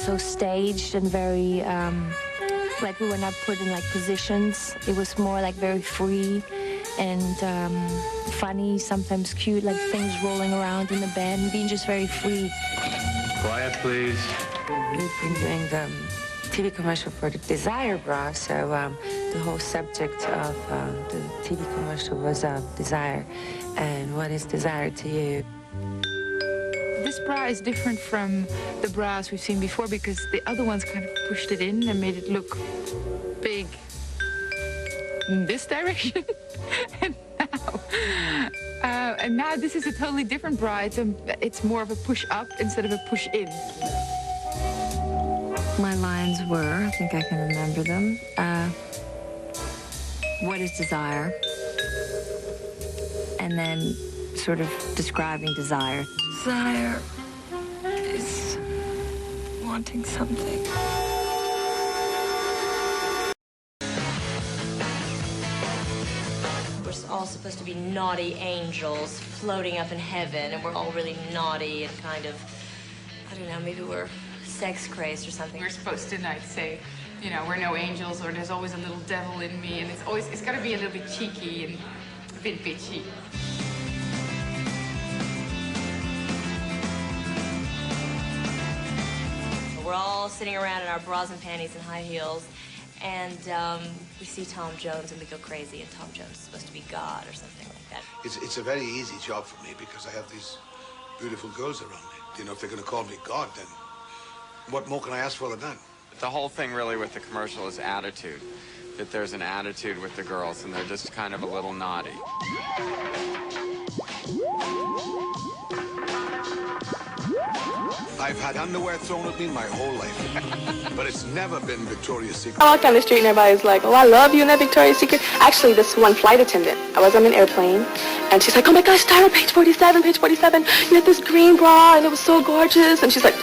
so staged and very, like we were not put in like positions. It was more like very free and funny, sometimes cute, like things rolling around in the bed and being just very free. Quiet, please. We've been doing the TV commercial for the Desire bra, so the whole subject of the TV commercial was desire. And what is desire to you? This bra is different from the bras we've seen before because the other ones kind of pushed it in and made it look big in this direction. And now this is a totally different bra. It's more of a push up instead of a push in. My lines were, I think I can remember them. What is desire? And then sort of describing desire. Desire is wanting something. We're all supposed to be naughty angels floating up in heaven, and we're all really naughty and kind of, I don't know, maybe we're sex crazed or something. We're supposed to like say, you know, we're no angels, or there's always a little devil in me, and it's got to be a little bit cheeky and a bit bitchy. We're all sitting around in our bras and panties and high heels, and we see Tom Jones and we go crazy, and Tom Jones is supposed to be God or something like that. It's a very easy job for me because I have these beautiful girls around me. You know, if they're going to call me God, then what more can I ask for than that? The whole thing really with the commercial is attitude. That there's an attitude with the girls, and they're just kind of a little naughty. I've had underwear thrown at me my whole life, but it's never been Victoria's Secret. I walk down the street and everybody's like, oh, I love you in that Victoria's Secret. Actually, this one flight attendant, I was on an airplane, and she's like, oh my gosh, Tyra, page 47, page 47. You had this green bra, and it was so gorgeous. And she's like,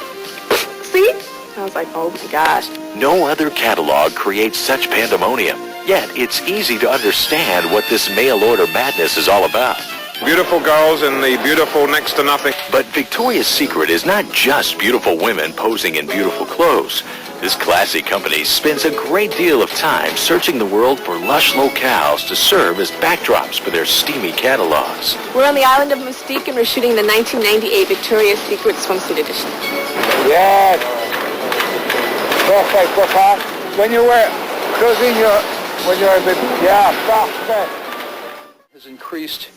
see? I was like, oh my gosh. No other catalog creates such pandemonium. Yet, it's easy to understand what this mail order madness is all about. Beautiful girls and the beautiful next to nothing. But Victoria's Secret is not just beautiful women posing in beautiful clothes. This classy company spends a great deal of time searching the world for lush locales to serve as backdrops for their steamy catalogs. We're on the island of Mystique, and we're shooting the 1998 Victoria's Secret swimsuit edition. Yes. Perfect, Papa. When you wear clothing, when you're a bit, yeah, perfect. Has increased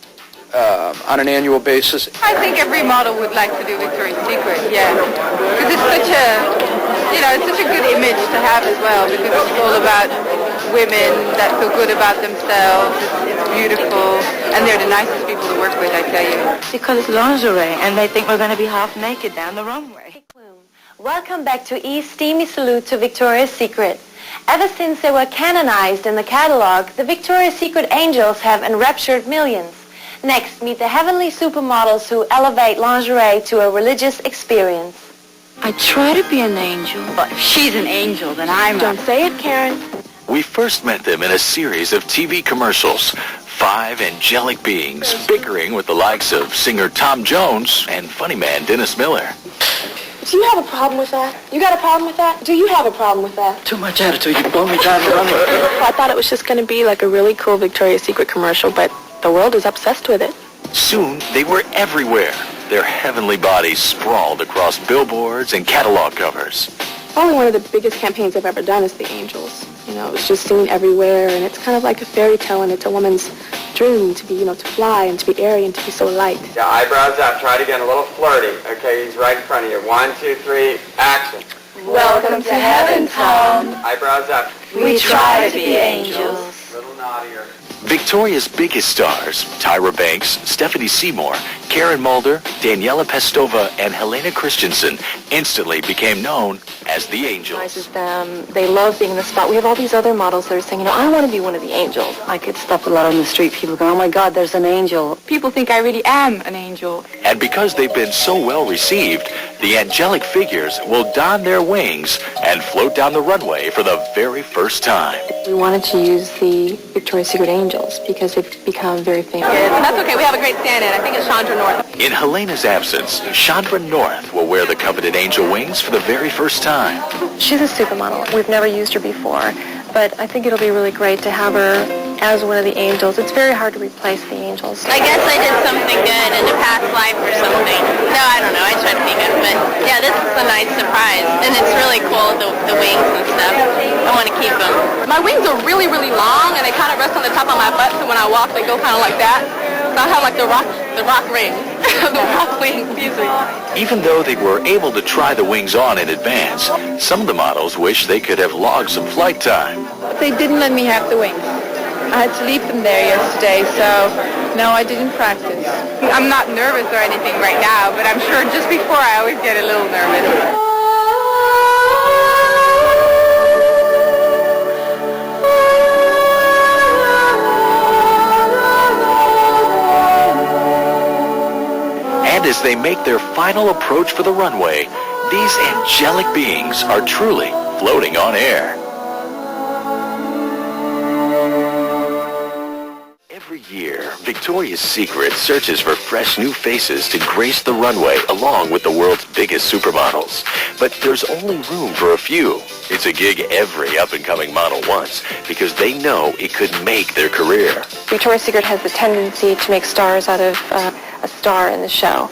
on an annual basis. I think every model would like to do Victoria's Secret, yeah. Because it's such a, you know, it's such a good image to have as well, because it's all about women that feel good about themselves. It's beautiful, and they're the nicest people to work with, I tell you. Because it's lingerie, and they think we're going to be half naked down the runway. Welcome back to E's steamy salute to Victoria's Secret. Ever since they were canonized in the catalog, the Victoria's Secret angels have enraptured millions. Next, meet the heavenly supermodels who elevate lingerie to a religious experience. I try to be an angel, but if she's an angel, then I'm Don't say it, Karen. We first met them in a series of TV commercials. 5 angelic beings bickering with the likes of singer Tom Jones and funny man Dennis Miller. Do you have a problem with that? You got a problem with that? Do you have a problem with that? too much attitude. You blow me down the runway. I thought it was just going to be like a really cool Victoria's Secret commercial, but the world is obsessed with it. Soon, they were everywhere. Their heavenly bodies sprawled across billboards and catalog covers. Probably one of the biggest campaigns I've ever done is the Angels. You know, it's just seen everywhere, and it's kind of like a fairy tale, and it's a woman's dream to be, you know, to fly and to be airy and to be so light. Yeah, eyebrows up. Try it again. A little flirty. Okay, he's right in front of you. 1, 2, 3, action. Welcome to heaven, Tom. Eyebrows up. We try to be angels. A little naughtier. Victoria's biggest stars, Tyra Banks, Stephanie Seymour, Karen Mulder, Daniela Pestova, and Helena Christensen, instantly became known as the Angels. They love being in the spot. We have all these other models that are saying, you know, I want to be one of the angels. I get stuff a lot on the street. People go, oh my God, there's an angel. People think I really am an angel. And because they've been so well received, the angelic figures will don their wings and float down the runway for the very first time. We wanted to use the Victoria's Secret Angels because they've become very famous. That's okay. We have a great stand-in. I think it's Chandra North. In Helena's absence, Chandra North will wear the coveted angel wings for the very first time. time. She's a supermodel. We've never used her before, but I think it'll be really great to have her as one of the angels. It's very hard to replace the angels. I guess I did something good in a past life or something. No, I don't know. I tried to be good, but yeah, this is a nice surprise, and it's really cool, the wings and stuff. I want to keep them. My wings are really, really long, and they kind of rest on the top of my butt, so when I walk, they go kind of like that. So I have like the rock ring, the rock wing, excuse me. Even though they were able to try the wings on in advance, some of the models wish they could have logged some flight time. They didn't let me have the wings. I had to leave them there yesterday, so no, I didn't practice. I'm not nervous or anything right now, but I'm sure just before I always get a little nervous. And as they make their final approach for the runway, these angelic beings are truly floating on air. Every year, Victoria's Secret searches for fresh new faces to grace the runway along with the world's biggest supermodels. But there's only room for a few. It's a gig every up-and-coming model wants because they know it could make their career. Victoria's Secret has the tendency to make stars out of a star in the show.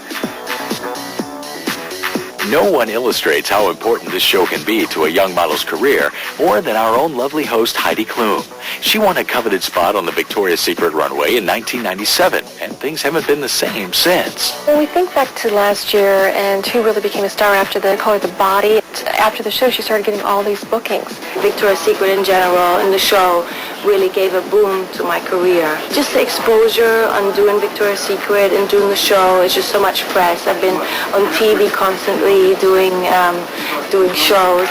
No one illustrates how important this show can be to a young model's career more than our own lovely host, Heidi Klum. She won a coveted spot on the Victoria's Secret runway in 1997, and things haven't been the same since. When we think back to last year and who really became a star after the Color the Body, after the show she started getting all these bookings. Victoria's Secret in general and the show really gave a boom to my career. Just the exposure on doing Victoria's Secret and doing the show is just so much press. I've been on TV constantly doing shows.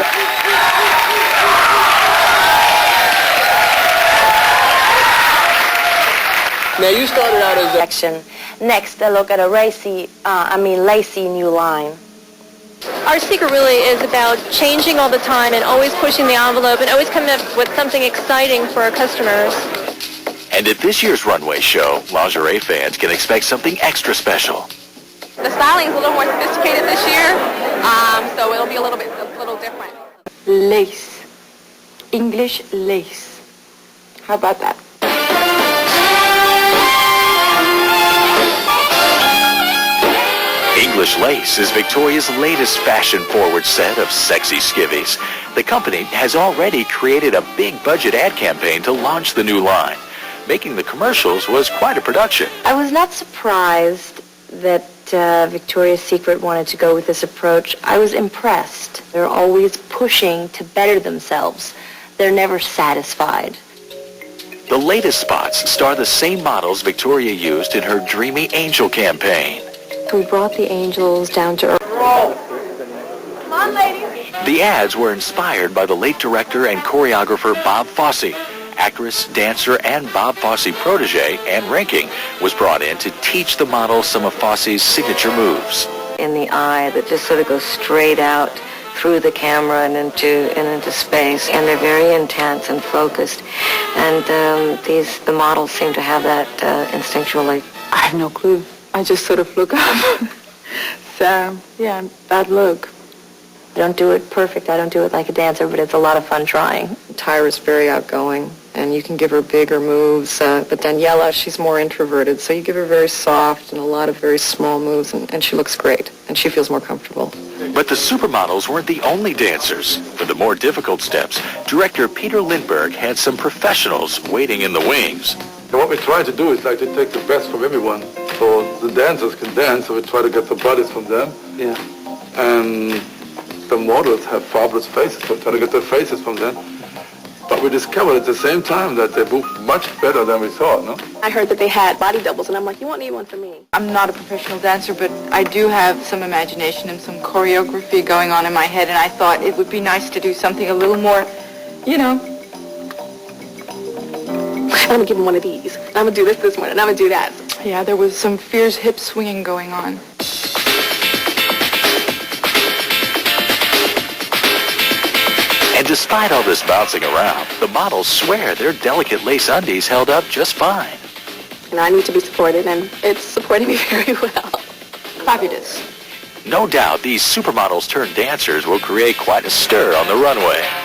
Now you started out as Section. Next, I look at a lacy new line. Our secret really is about changing all the time and always pushing the envelope and always coming up with something exciting for our customers. And at this year's runway show, lingerie fans can expect something extra special. The styling is a little more sophisticated this year, so it'll be a little different. Lace. English lace. How about that? English Lace is Victoria's latest fashion-forward set of sexy skivvies. The company has already created a big-budget ad campaign to launch the new line. Making the commercials was quite a production. I was not surprised that Victoria's Secret wanted to go with this approach. I was impressed. They're always pushing to better themselves. They're never satisfied. The latest spots star the same models Victoria used in her Dreamy Angel campaign. We brought the angels down to earth. Come on, ladies. The ads were inspired by the late director and choreographer Bob Fosse. Actress, dancer, and Bob Fosse protege Ann Reinking was brought in to teach the models some of Fosse's signature moves. In the eye that just sort of goes straight out through the camera and into space, and they're very intense and focused. And the models seem to have that instinctually. I have no clue. I just sort of look up. So, yeah, bad look. I don't do it perfect. I don't do it like a dancer, but it's a lot of fun trying. Tyra's very outgoing, and you can give her bigger moves. But Daniela, she's more introverted, so you give her very soft and a lot of very small moves, and she looks great, and she feels more comfortable. But the supermodels weren't the only dancers. For the more difficult steps, director Peter Lindbergh had some professionals waiting in the wings. And what we try to do is like to take the best from everyone, so the dancers can dance, so we try to get the bodies from them. Yeah. And the models have fabulous faces, so we try to get their faces from them. But we discovered at the same time that they move much better than we thought, no? I heard that they had body doubles, and I'm like, you won't need one for me. I'm not a professional dancer, but I do have some imagination and some choreography going on in my head, and I thought it would be nice to do something a little more, you know. I'm going to give him one of these. I'm going to do this one, and I'm going to do that. Yeah, there was some fierce hip swinging going on. And despite all this bouncing around, the models swear their delicate lace undies held up just fine. And I need to be supported, and it's supporting me very well. Fabulous. No doubt these supermodels turned dancers will create quite a stir on the runway.